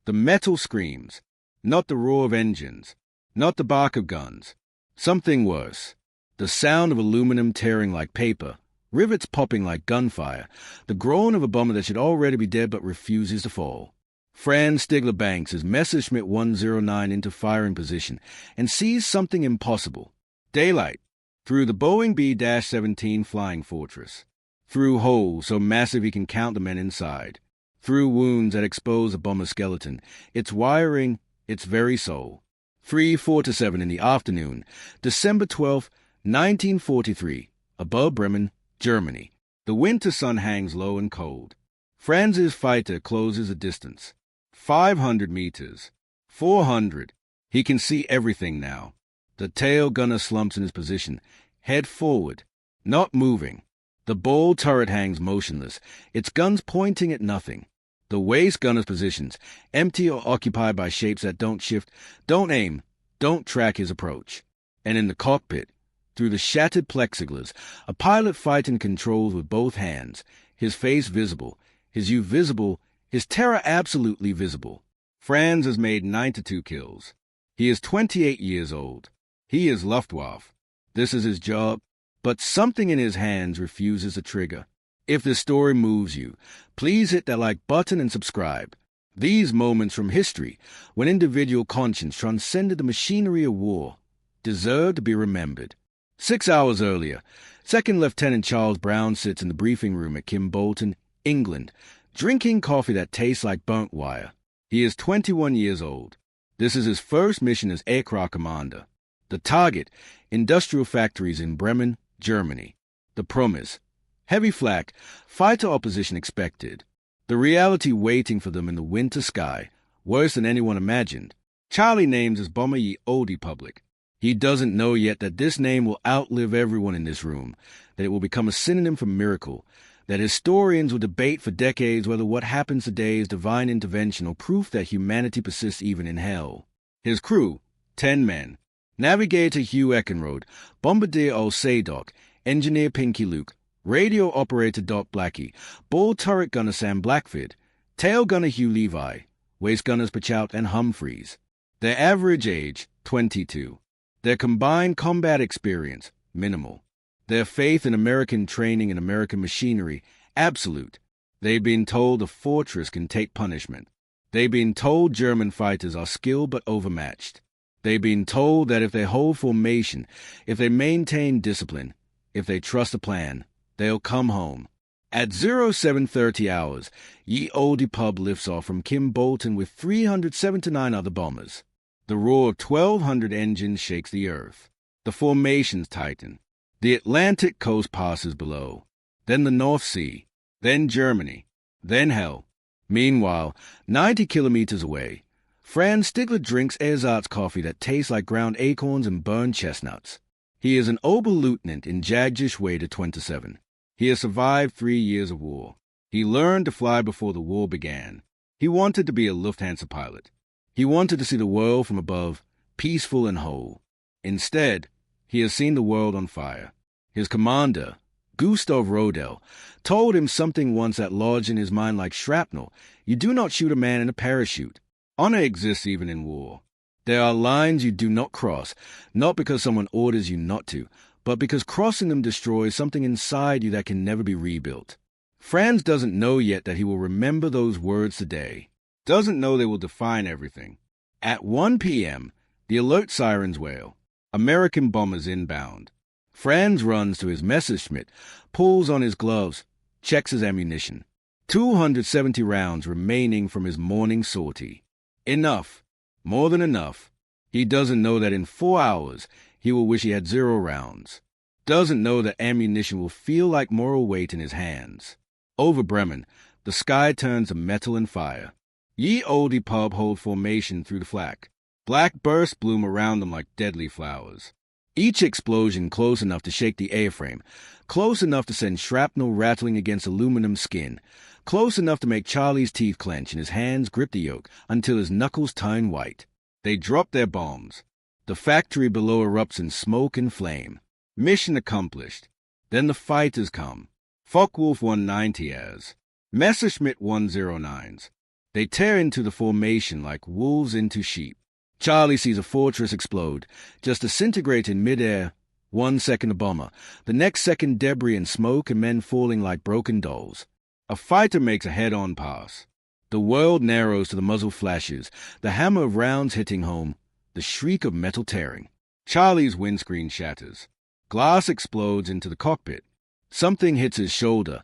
The metal screams, not the roar of engines, not the bark of guns. Something worse. The sound of aluminum tearing like paper, rivets popping like gunfire, the groan of a bomber that should already be dead but refuses to fall. Franz Stigler banks his Messerschmitt 109 into firing position and sees something impossible. Daylight. Through the Boeing B-17 flying fortress. Through holes so massive he can count the men inside. Through wounds that expose a bomber's skeleton, its wiring, its very soul. 3:47 in the afternoon, December 12, 1943, above Bremen, Germany. The winter sun hangs low and cold. Franz's fighter closes the distance. 500 meters. 400. He can see everything now. The tail gunner slumps in his position, head forward, not moving. The bowl turret hangs motionless, its guns pointing at nothing. The waist gunner's positions, empty or occupied by shapes that don't shift, don't aim, don't track his approach. And in the cockpit, through the shattered plexiglas, a pilot fighting controls with both hands, his face visible, his youth visible, his terror absolutely visible. Franz has made 92 kills. He is 28 years old. He is Luftwaffe. This is his job, but something in his hands refuses a trigger. If this story moves you, please hit that like button and subscribe. These moments from history, when individual conscience transcended the machinery of war, deserve to be remembered. 6 hours earlier, Second Lieutenant Charles Brown sits in the briefing room at Kimbolton, England, drinking coffee that tastes like burnt wire. He is 21 years old. This is his first mission as aircraft commander. The target, industrial factories in Bremen, Germany. The promise, heavy flak, fighter opposition expected. The reality waiting for them in the winter sky, worse than anyone imagined. Charlie names his bomber Ye Olde Public. He doesn't know yet that this name will outlive everyone in this room, that it will become a synonym for miracle, that historians will debate for decades whether what happens today is divine intervention or proof that humanity persists even in hell. His crew, 10 men. Navigator Hugh Eckenrode, Bombardier Ol Sadok, Engineer Pinky Luke, Radio Operator Doc Blackie, Bull Turret Gunner Sam Blackford, Tail Gunner Hugh Levi, Waist Gunners Pachout and Humphreys. Their average age, 22. Their combined combat experience, minimal. Their faith in American training and American machinery, absolute. They've been told a fortress can take punishment. They've been told German fighters are skilled but overmatched. They've been told that if they hold formation, if they maintain discipline, if they trust a plan, they'll come home. At 0730 hours, Ye Olde Pub lifts off from Kimbolton with 379 other bombers. The roar of 1,200 engines shakes the earth. The formations tighten. The Atlantic coast passes below. Then the North Sea. Then Germany. Then hell. Meanwhile, 90 kilometers away, Franz Stigler drinks ersatz coffee that tastes like ground acorns and burned chestnuts. He is an Oberleutnant in Jagdgeschwader 27. He has survived 3 years of war. He learned to fly before the war began. He wanted to be a Lufthansa pilot. He wanted to see the world from above, peaceful and whole. Instead, he has seen the world on fire. His commander, Gustav Rodel, told him something once that lodged in his mind like shrapnel. You do not shoot a man in a parachute. Honor exists even in war. There are lines you do not cross, not because someone orders you not to, but because crossing them destroys something inside you that can never be rebuilt. Franz doesn't know yet that he will remember those words today. Doesn't know they will define everything. At 1 p.m., the alert sirens wail. American bombers inbound. Franz runs to his Messerschmitt, pulls on his gloves, checks his ammunition. 270 rounds remaining from his morning sortie. Enough. More than enough. He doesn't know that in 4 hours he will wish he had 0 rounds. Doesn't know that ammunition will feel like moral weight in his hands. Over Bremen, the sky turns to metal and fire. Ye Olde Pub hold formation through the flak. Black bursts bloom around them like deadly flowers. Each explosion close enough to shake the airframe, close enough to send shrapnel rattling against aluminum skin, close enough to make Charlie's teeth clench and his hands grip the yoke until his knuckles turn white. They drop their bombs. The factory below erupts in smoke and flame. Mission accomplished. Then the fighters come. Focke-Wulf 190s. Messerschmitt 109s. They tear into the formation like wolves into sheep. Charlie sees a fortress explode, just disintegrate in midair. 1 second a bomber, the next second debris and smoke and men falling like broken dolls. A fighter makes a head-on pass. The world narrows to the muzzle flashes, the hammer of rounds hitting home, the shriek of metal tearing. Charlie's windscreen shatters. Glass explodes into the cockpit. Something hits his shoulder.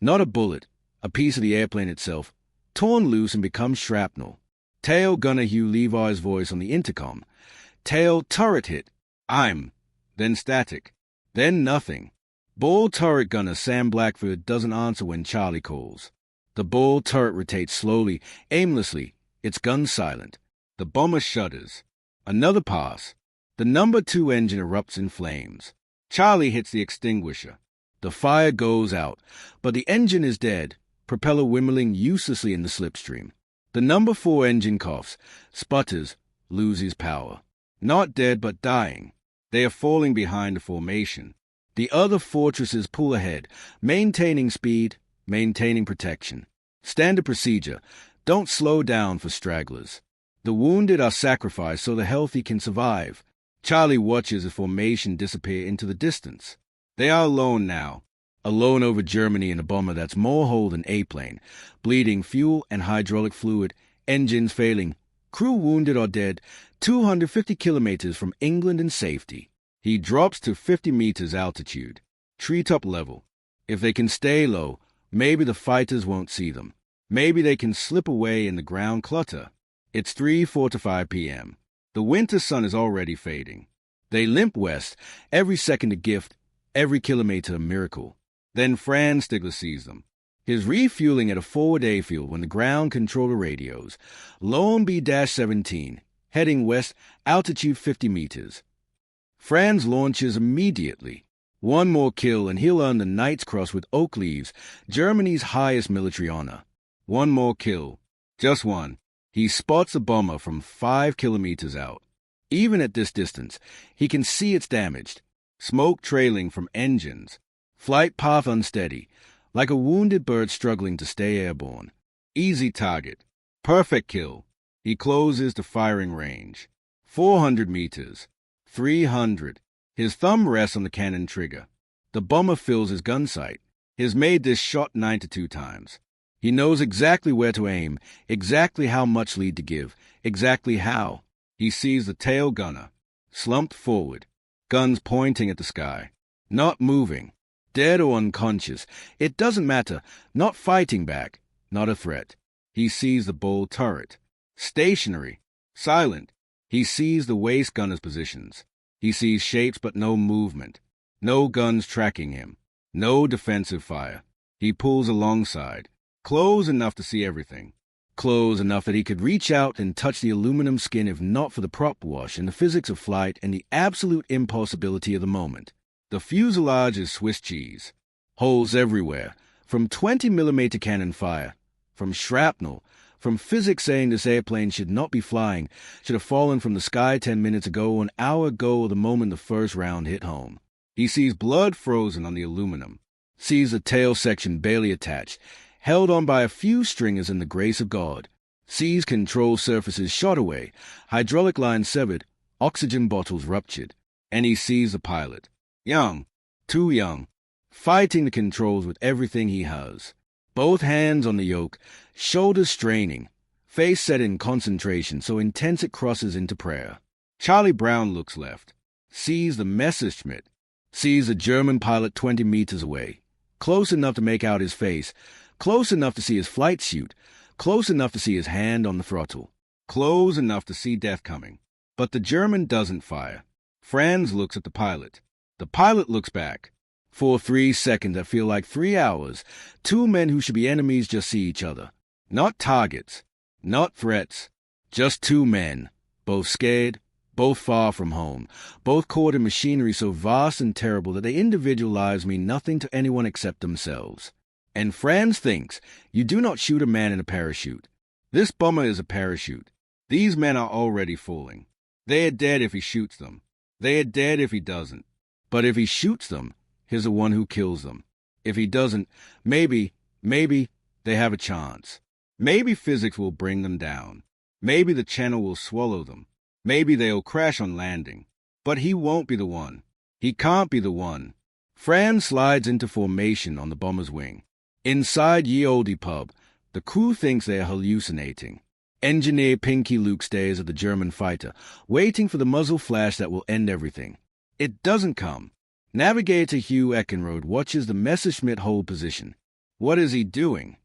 Not a bullet, a piece of the airplane itself, torn loose and becomes shrapnel. Tail gunner Hugh Levi's voice on the intercom. Tail turret hit. I'm. Then static. Then nothing. Ball turret gunner Sam Blackford doesn't answer when Charlie calls. The ball turret rotates slowly, aimlessly, its gun silent. The bomber shudders. Another pass. The number 2 engine erupts in flames. Charlie hits the extinguisher. The fire goes out, but the engine is dead, propeller wimmling uselessly in the slipstream. The number 4 engine coughs, sputters, loses power. Not dead, but dying. They are falling behind the formation. The other fortresses pull ahead, maintaining speed, maintaining protection. Standard procedure, don't slow down for stragglers. The wounded are sacrificed so the healthy can survive. Charlie watches the formation disappear into the distance. They are alone now, alone over Germany in a bomber that's more whole than A-plane, bleeding fuel and hydraulic fluid, engines failing, crew wounded or dead, 250 kilometers from England in safety. He drops to 50 meters altitude, treetop level. If they can stay low, maybe the fighters won't see them. Maybe they can slip away in the ground clutter. It's 3:45 p.m. The winter sun is already fading. They limp west, every second a gift, every kilometer a miracle. Then Franz Stigler sees them. His refueling at a forward A-field when the ground controller radios. Lone B-17, heading west, altitude 50 meters. Franz launches immediately. One more kill and he'll earn the Knight's Cross with oak leaves, Germany's highest military honor. One more kill. Just one. He spots a bomber from 5 kilometers out. Even at this distance, he can see it's damaged. Smoke trailing from engines. Flight path unsteady, like a wounded bird struggling to stay airborne. Easy target. Perfect kill. He closes to firing range. 400 meters. 300. His thumb rests on the cannon trigger. The bomber fills his gun sight. He has made this shot 92 times. He knows exactly where to aim, exactly how much lead to give, exactly how. He sees the tail gunner, slumped forward, guns pointing at the sky, not moving, dead or unconscious. It doesn't matter, not fighting back, not a threat. He sees the bull turret, stationary, silent. He sees the waist gunner's positions. He sees shapes but no movement, no guns tracking him, no defensive fire. He pulls alongside. Close enough to see everything. Close enough that he could reach out and touch the aluminum skin if not for the prop wash and the physics of flight and the absolute impossibility of the moment. The fuselage is Swiss cheese. Holes everywhere, from 20-millimeter cannon fire, from shrapnel, from physics saying this airplane should not be flying, should have fallen from the sky 10 minutes ago, an hour ago, or the moment the first round hit home. He sees blood frozen on the aluminum, sees the tail section barely attached, held on by a few stringers in the grace of God, sees control surfaces shot away, hydraulic lines severed, oxygen bottles ruptured, and he sees the pilot, young, too young, fighting the controls with everything he has. Both hands on the yoke, shoulders straining, face set in concentration so intense it crosses into prayer. Charlie Brown looks left, sees the Messerschmitt, sees the German pilot 20 meters away, close enough to make out his face, close enough to see his flight suit, close enough to see his hand on the throttle, close enough to see death coming. But the German doesn't fire. Franz looks at the pilot. The pilot looks back. For 3 seconds that feel like 3 hours, two men who should be enemies just see each other. Not targets, not threats, just two men, both scared, both far from home, both caught in machinery so vast and terrible that their individual lives mean nothing to anyone except themselves. And Franz thinks, you do not shoot a man in a parachute. This bomber is a parachute. These men are already falling. They are dead if he shoots them. They are dead if he doesn't. But if he shoots them, he's the one who kills them. If he doesn't, maybe, they have a chance. Maybe physics will bring them down. Maybe the channel will swallow them. Maybe they'll crash on landing. But he won't be the one. He can't be the one. Fran slides into formation on the bomber's wing. Inside Ye Olde pub, the crew thinks they are hallucinating. Engineer Pinky Luke stares at the German fighter, waiting for the muzzle flash that will end everything. It doesn't come. Navigator Hugh Eckenrode watches the Messerschmitt hold position. What is he doing?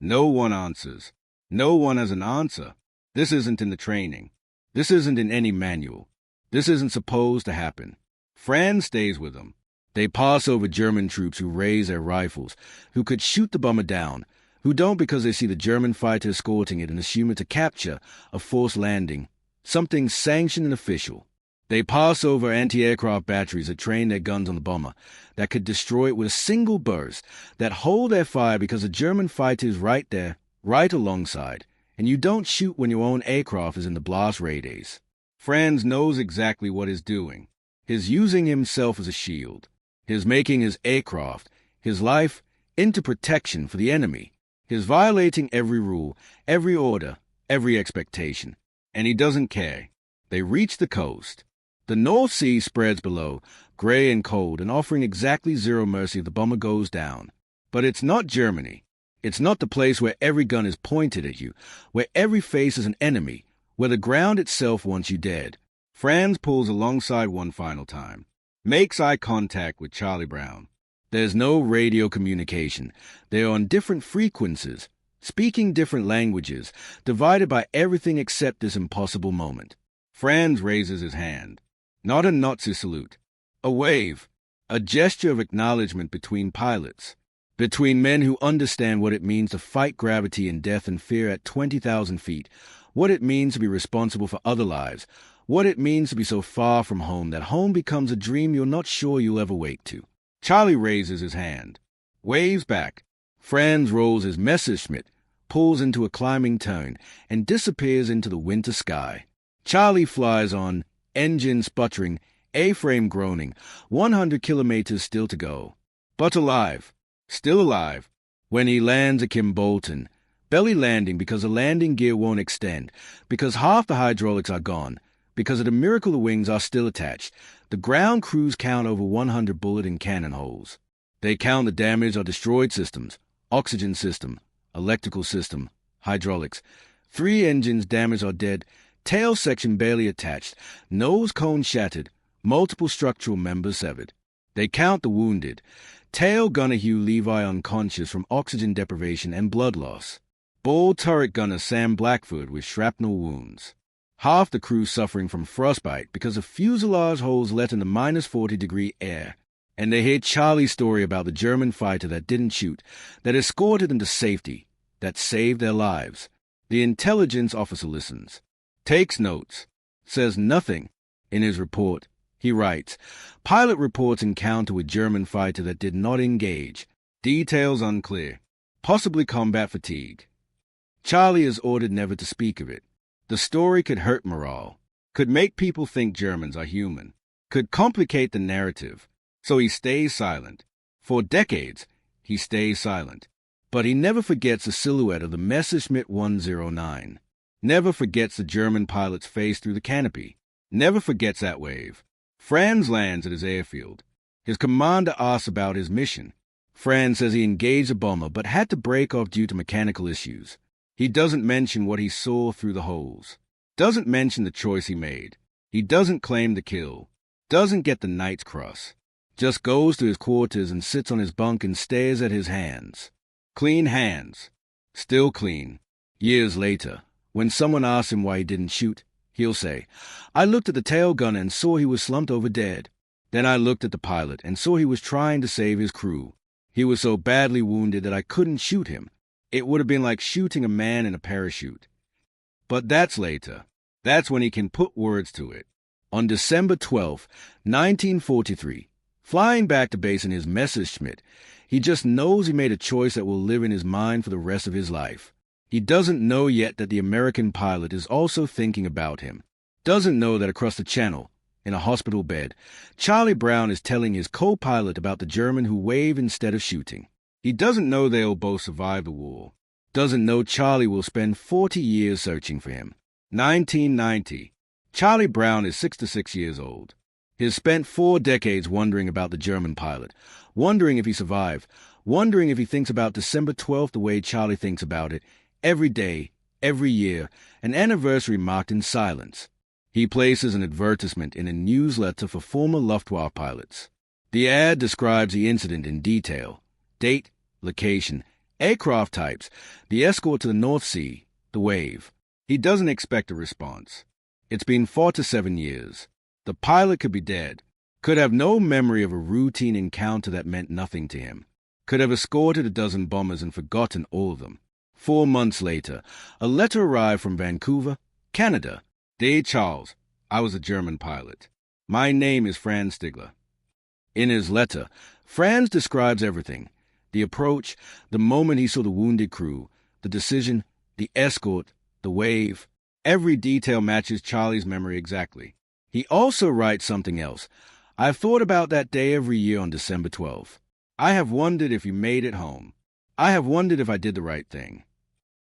No one answers. No one has an answer. This isn't in the training. This isn't in any manual. This isn't supposed to happen. Fran stays with them. They pass over German troops who raise their rifles, who could shoot the bomber down, who don't because they see the German fighter escorting it and assume it's a capture, a forced landing, something sanctioned and official. They pass over anti-aircraft batteries that train their guns on the bomber, that could destroy it with a single burst, that hold their fire because the German fighter is right there, right alongside, and you don't shoot when your own aircraft is in the blast radius. Franz knows exactly what he's doing. He's using himself as a shield. He's making his aircraft, his life, into protection for the enemy. He's violating every rule, every order, every expectation. And he doesn't care. They reach the coast. The North Sea spreads below, gray and cold, and offering exactly zero mercy if the bomber goes down. But it's not Germany. It's not the place where every gun is pointed at you, where every face is an enemy, where the ground itself wants you dead. Franz pulls alongside one final time, makes eye contact with Charlie Brown. There's no radio communication. They're on different frequencies, speaking different languages, divided by everything except this impossible moment. Franz raises his hand. Not a Nazi salute. A wave. A gesture of acknowledgement between pilots. Between men who understand what it means to fight gravity and death and fear at 20,000 feet. What it means to be responsible for other lives. What it means to be so far from home that home becomes a dream you're not sure you'll ever wake to. Charlie raises his hand. Waves back. Franz rolls his Messerschmitt, pulls into a climbing turn, and disappears into the winter sky. Charlie flies on, engine sputtering, A-frame groaning, 100 kilometers still to go. But alive, still alive, when he lands at Kimbolton, belly landing because the landing gear won't extend, because half the hydraulics are gone, because of the miracle the wings are still attached. The ground crews count over 100 bullet and cannon holes. They count the damaged or destroyed systems, oxygen system, electrical system, hydraulics. 3 engines damaged or dead, tail section barely attached, nose cone shattered, multiple structural members severed. They count the wounded. Tail gunner Hugh Levi unconscious from oxygen deprivation and blood loss. Ball turret gunner Sam Blackfoot with shrapnel wounds. Half the crew suffering from frostbite because of fuselage holes let in the -40-degree air. And they hear Charlie's story about the German fighter that didn't shoot, that escorted them to safety, that saved their lives. The intelligence officer listens, takes notes, says nothing. In his report, he writes, pilot reports encounter with German fighter that did not engage. Details unclear. Possibly combat fatigue. Charlie is ordered never to speak of it. The story could hurt morale, could make people think Germans are human, could complicate the narrative. So he stays silent. For decades, he stays silent. But he never forgets the silhouette of the Messerschmitt 109. Never forgets the German pilot's face through the canopy. Never forgets that wave. Franz lands at his airfield. His commander asks about his mission. Franz says he engaged a bomber but had to break off due to mechanical issues. He doesn't mention what he saw through the holes. Doesn't mention the choice he made. He doesn't claim the kill. Doesn't get the Knight's Cross. Just goes to his quarters and sits on his bunk and stares at his hands. Clean hands. Still clean. Years later, when someone asks him why he didn't shoot, he'll say, I looked at the tail gunner and saw he was slumped over dead. Then I looked at the pilot and saw he was trying to save his crew. He was so badly wounded that I couldn't shoot him. It would have been like shooting a man in a parachute. But that's later. That's when he can put words to it. On December 12, 1943, flying back to base in his Messerschmitt, he just knows he made a choice that will live in his mind for the rest of his life. He doesn't know yet that the American pilot is also thinking about him. Doesn't know that across the channel, in a hospital bed, Charlie Brown is telling his co-pilot about the German who waved instead of shooting. He doesn't know they'll both survive the war. doesn't know Charlie will spend 40 years searching for him. 1990. Charlie Brown is 66 years old. He has spent 4 decades wondering about the German pilot, wondering if he survived, wondering if he thinks about December 12th the way Charlie thinks about it, every day, every year, an anniversary marked in silence. He places an advertisement in a newsletter for former Luftwaffe pilots. The ad describes the incident in detail: date, location, aircraft types, the escort to the North Sea, the wave. He doesn't expect a response. It's been 4 to 7 years. The pilot could be dead, could have no memory of a routine encounter that meant nothing to him, could have escorted a dozen bombers and forgotten all of them. 4 months later, a letter arrived from Vancouver, Canada. Dear Charles, I was a German pilot. My name is Franz Stigler. In his letter, Franz describes everything: the approach, the moment he saw the wounded crew, the decision, the escort, the wave. Every detail matches Charlie's memory exactly. He also writes something else. I've thought about that day every year on December 12th. I have wondered if you made it home. I have wondered if I did the right thing.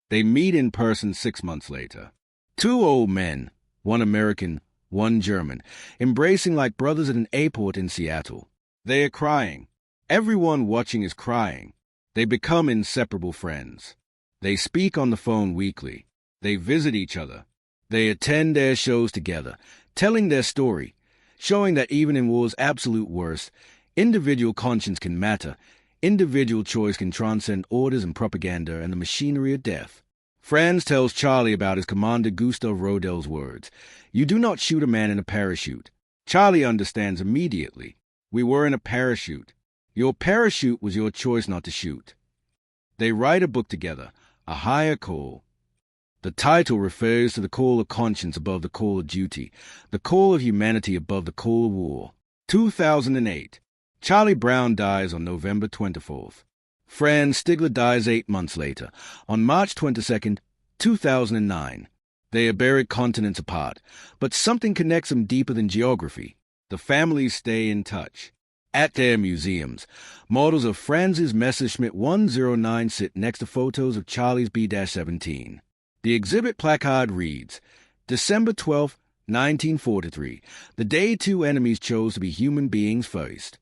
They meet in person 6 months later. 2 old men, one American, one German, embracing like brothers at an airport in Seattle. They are crying. Everyone watching is crying. They become inseparable friends. They speak on the phone weekly. They visit each other. They attend their shows together, telling their story, showing that even in war's absolute worst, individual conscience can matter, individual choice can transcend orders and propaganda and the machinery of death. Franz tells Charlie about his commander Gustav Rodel's words: "You do not shoot a man in a parachute." Charlie understands immediately. We were in a parachute. Your parachute was your choice not to shoot. They write a book together, A Higher Call. The title refers to the call of conscience above the call of duty, the call of humanity above the call of war. 2008. Charlie Brown dies on November 24th. Franz Stigler dies 8 months later, on March 22nd, 2009. They are buried continents apart, but something connects them deeper than geography. The families stay in touch. At their museums, models of Franz's Messerschmitt 109 sit next to photos of Charlie's B-17. The exhibit placard reads, December 12, 1943, the day 2 enemies chose to be human beings first.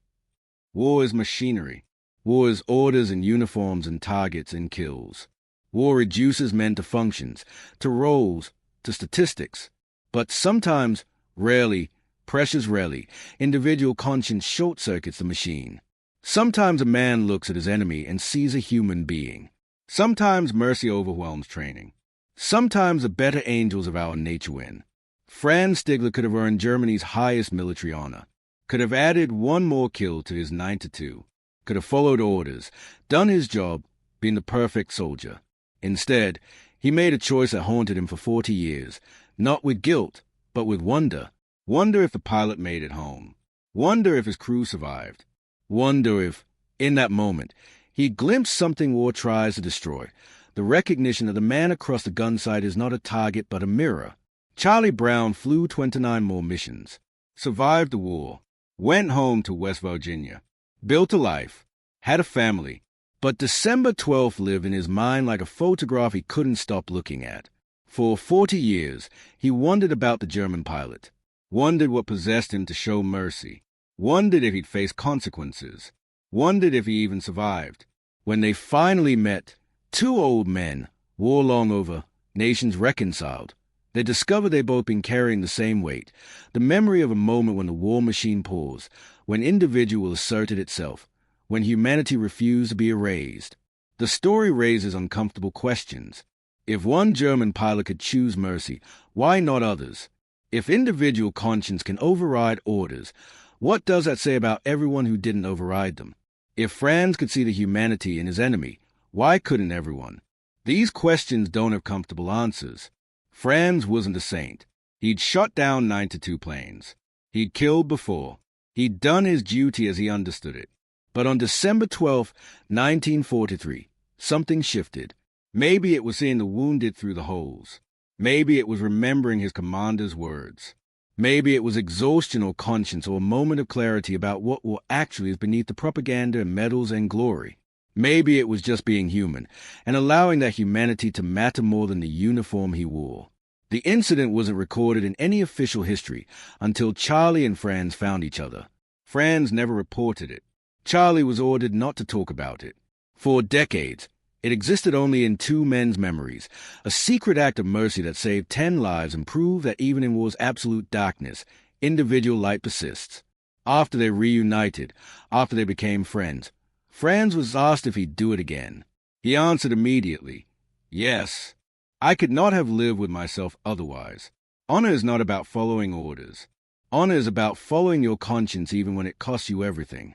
War is machinery. War is orders and uniforms and targets and kills. War reduces men to functions, to roles, to statistics. But sometimes, rarely, precious rarely, individual conscience short-circuits the machine. Sometimes a man looks at his enemy and sees a human being. Sometimes mercy overwhelms training. Sometimes the better angels of our nature win. Franz Stigler could have earned Germany's highest military honor, could have added 1 more kill to his 9-2, could have followed orders, done his job, been the perfect soldier. Instead, he made a choice that haunted him for 40 years, not with guilt, but with wonder. Wonder if the pilot made it home. Wonder if his crew survived. Wonder if, in that moment, he glimpsed something war tries to destroy, the recognition that the man across the gun sight is not a target but a mirror. Charlie Brown flew 29 more missions, survived the war, went home to West Virginia, built a life, had a family, but December 12th lived in his mind like a photograph he couldn't stop looking at. For 40 years, he wondered about the German pilot, wondered what possessed him to show mercy, wondered if he'd face consequences, wondered if he even survived. When they finally met, 2 old men, war long over, nations reconciled, they discovered they'd both been carrying the same weight, the memory of a moment when the war machine paused, when individual asserted itself, when humanity refused to be erased. The story raises uncomfortable questions. If one German pilot could choose mercy, why not others? If individual conscience can override orders, what does that say about everyone who didn't override them? If Franz could see the humanity in his enemy, why couldn't everyone? These questions don't have comfortable answers. Franz wasn't a saint. He'd shot down 9-2 planes. He'd killed before. He'd done his duty as he understood it. But on December 12, 1943, something shifted. Maybe it was seeing the wounded through the holes. Maybe it was remembering his commander's words. Maybe it was exhaustion or conscience or a moment of clarity about what war actually is beneath the propaganda and medals and glory. Maybe it was just being human, and allowing that humanity to matter more than the uniform he wore. The incident wasn't recorded in any official history until Charlie and Franz found each other. Franz never reported it. Charlie was ordered not to talk about it. For decades, it existed only in two men's memories, a secret act of mercy that saved 10 lives and proved that even in war's absolute darkness, individual light persists. After they reunited, after they became friends, Franz was asked if he'd do it again. He answered immediately, "Yes. I could not have lived with myself otherwise. Honor is not about following orders. Honor is about following your conscience even when it costs you everything."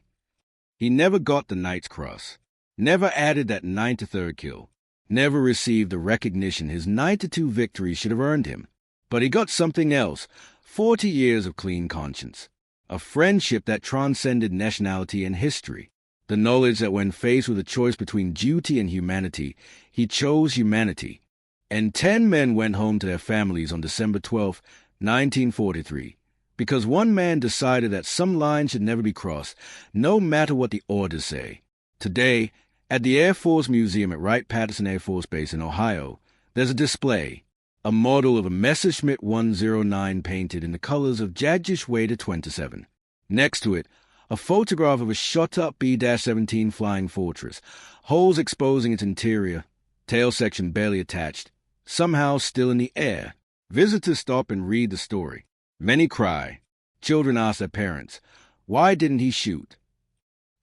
He never got the Knight's Cross, never added that 93rd kill, never received the recognition his 92 victories should have earned him. But he got something else, 40 years of clean conscience, a friendship that transcended nationality and history. The knowledge that when faced with a choice between duty and humanity, he chose humanity. And 10 men went home to their families on December 12, 1943, because one man decided that some lines should never be crossed, no matter what the orders say. Today, at the Air Force Museum at Wright-Patterson Air Force Base in Ohio, there's a display, a model of a Messerschmitt 109 painted in the colors of Jagdgeschwader 27. Next to it, a photograph of a shot-up B-17 Flying Fortress, holes exposing its interior, tail section barely attached, somehow still in the air. Visitors stop and read the story. Many cry. Children ask their parents, "Why didn't he shoot?"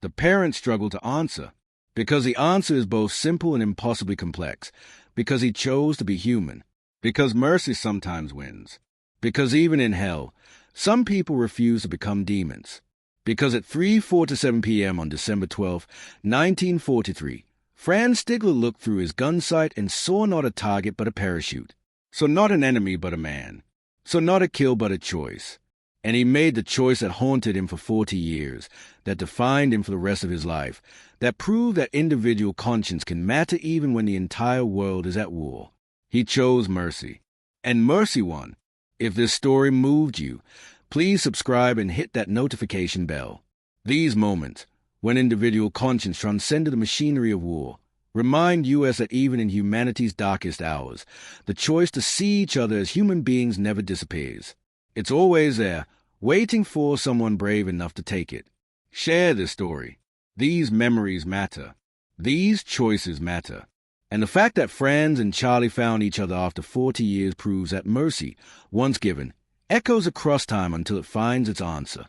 The parents struggle to answer, because the answer is both simple and impossibly complex, because he chose to be human, because mercy sometimes wins, because even in hell, some people refuse to become demons. Because at 3:47 p.m. on December 12, 1943, Franz Stigler looked through his gun sight and saw not a target but a parachute. So not an enemy but a man. So not a kill but a choice. And he made the choice that haunted him for 40 years, that defined him for the rest of his life, that proved that individual conscience can matter even when the entire world is at war. He chose mercy. And mercy won. If this story moved you, please subscribe and hit that notification bell. These moments, when individual conscience transcended the machinery of war, remind us that even in humanity's darkest hours, the choice to see each other as human beings never disappears. It's always there, waiting for someone brave enough to take it. Share this story. These memories matter. These choices matter. And the fact that Franz and Charlie found each other after 40 years proves that mercy, once given, echoes across time until it finds its answer.